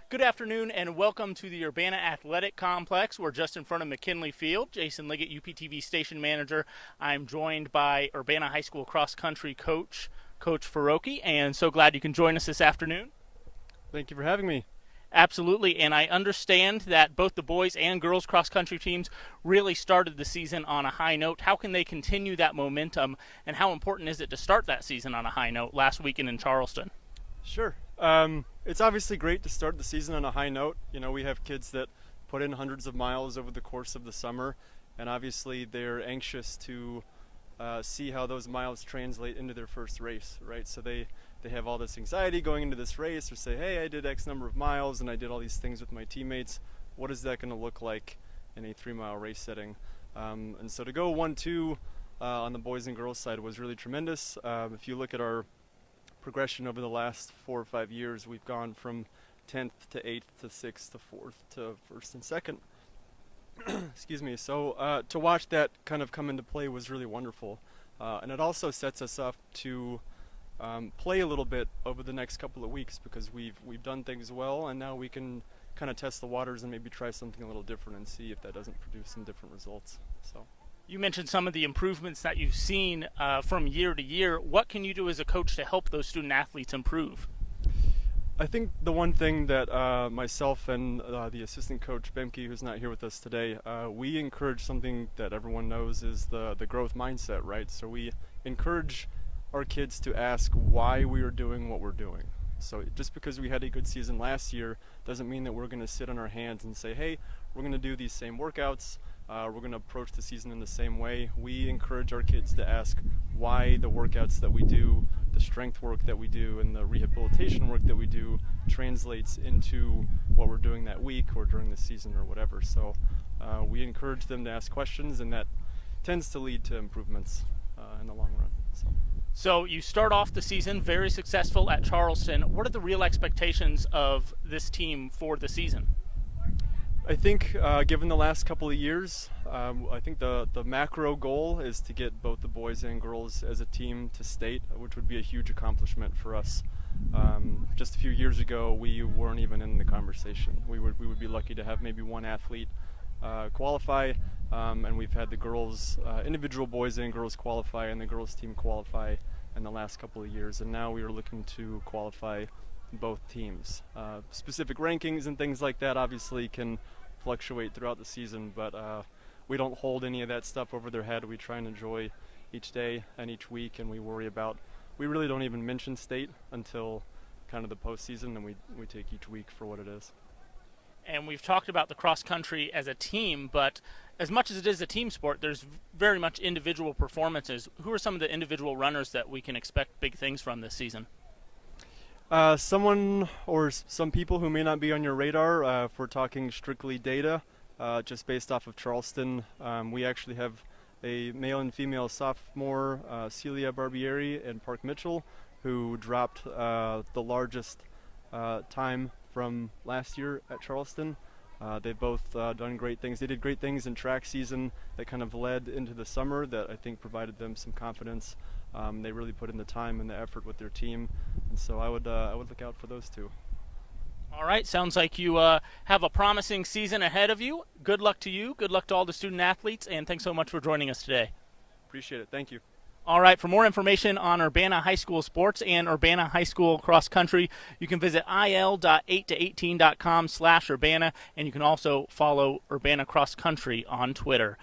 Good afternoon and welcome to the Urbana Athletic Complex. We're just in front of McKinley Field. Jason Liggett, UPTV station manager. I'm joined by Urbana High School cross country coach, Coach Farokhi, and so glad you can join us this afternoon. Thank you for having me. Absolutely, and I understand that both the boys and girls cross country teams really started the season on a high note. How can they continue that momentum, and how important is it to start that season on a high note last weekend in Charleston? Sure. It's obviously great to start the season on a high note. You know, we have kids that put in hundreds of miles over the course of the summer, and obviously they're anxious to see how those miles translate into their first race, right? So they have all this anxiety going into this race, or say, hey, I did X number of miles and I did all these things with my teammates. What is that going to look like in a 3-mile race setting? And so to go 1-2 on the boys and girls side was really tremendous. If you look at our progression over the last 4 or 5 years, we've gone from 10th to 8th to 6th to 4th to 1st and 2nd. Excuse me. So to watch that kind of come into play was really wonderful. And it also sets us up to play a little bit over the next couple of weeks, because we've done things well, and now we can kind of test the waters and maybe try something a little different and see if that doesn't produce some different results. So. You mentioned some of the improvements that you've seen from year to year. What can you do as a coach to help those student athletes improve? I think the one thing that myself and the assistant coach, Bemke, who's not here with us today, we encourage something that everyone knows is the growth mindset, right? So we encourage our kids to ask why we are doing what we're doing. So just because we had a good season last year doesn't mean that we're going to sit on our hands and say, hey, we're going to do these same workouts. We're going to approach the season in the same way. We encourage our kids to ask why the workouts that we do, the strength work that we do, and the rehabilitation work that we do translates into what we're doing that week or during the season or whatever. So we encourage them to ask questions, and that tends to lead to improvements in the long run. So you start off the season very successful at Charleston. What are the real expectations of this team for the season? I think given the last couple of years, I think the macro goal is to get both the boys and girls as a team to state, which would be a huge accomplishment for us. Just a few years ago, we weren't even in the conversation. We would be lucky to have maybe one athlete qualify, and we've had the girls, individual boys and girls qualify, and the girls team qualify in the last couple of years, and now we are looking to qualify both teams. Specific rankings and things like that obviously can fluctuate throughout the season, but we don't hold any of that stuff over their head. We try and enjoy each day and each week, and we really don't even mention state until kind of the postseason, and we take each week for what it is. And we've talked about the cross country as a team, but as much as it is a team sport, there's very much individual performances. Who are some of the individual runners that we can expect big things from this season? Someone or some people who may not be on your radar, if we're talking strictly data, just based off of Charleston, we actually have a male and female sophomore, Celia Barbieri and Park Mitchell, who dropped the largest time from last year at Charleston. They've both done great things. They did great things in track season that kind of led into the summer that I think provided them some confidence. They really put in the time and the effort with their team, and so I would look out for those two. All right, sounds like you have a promising season ahead of you. Good luck to you. Good luck to all the student athletes, and thanks so much for joining us today. Appreciate it. Thank you. All right, for more information on Urbana High School sports and Urbana High School cross country, you can visit il.8to18.com/Urbana, and you can also follow Urbana Cross Country on Twitter.